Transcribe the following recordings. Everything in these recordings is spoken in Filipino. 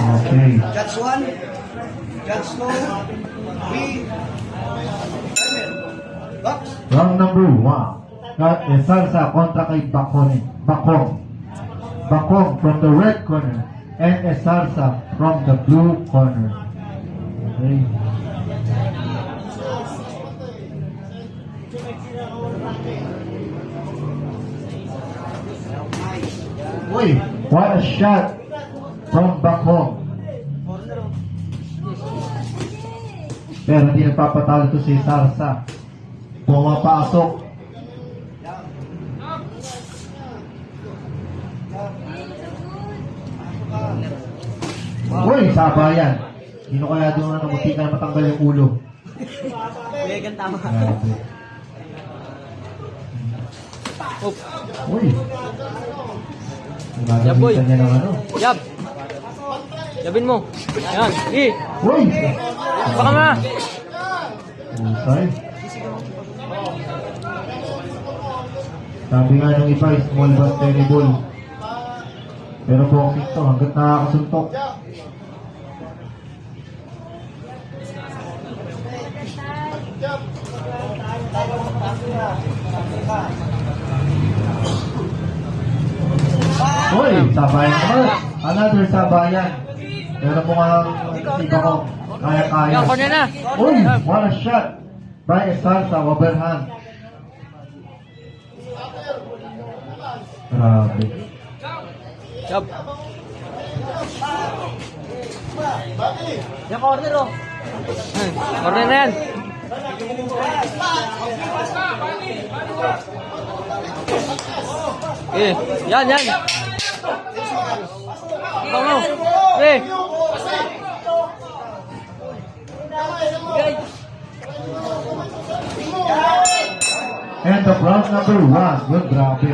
Okay. Judge 1, Judge 2, B, Box. Round number 1. Salsa kontra kay Bakong from the red corner and Salsa from the blue corner. Okay. Uy, what a shot from Bakong. Pero hindi nagpapatalo to si Salsa. Pumapasok. Uy, sabayan. Sino kaya doon na namuti ka na matanggal yung ulo? Kuyagan tama. Grabe. Uy. Yab, boy. Gagamitan niya ng ano. Yab! Yabin mo. Yan. Uy! Baka na. Usay. Sabi nga nung iba, small but terrible. Pero boxing to, hanggat nakakasuntok. Uy, sabayan naman. Another sabayan. Pero mukhang iba ko, kaya-kaya. Yan, corner na. Uy, what a shot by Salsa overhand. Grabe. Yab. Yan, corner oh. Corner na yan. Yan. Ikaw mo. End of round number 1. Yun, grabe.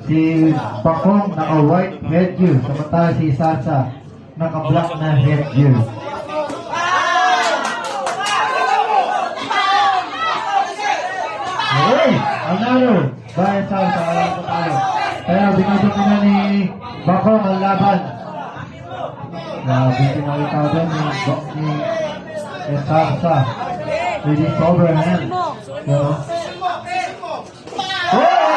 Si Bakong naka-white headgear, samantala si Salsa naka-black na headgear. Okay, another by Salsa, alam ko tayo. Kaya binabot na ni Bakong ang laban. Grabe pinakita doon ni Salsa with his overhand. So, oh!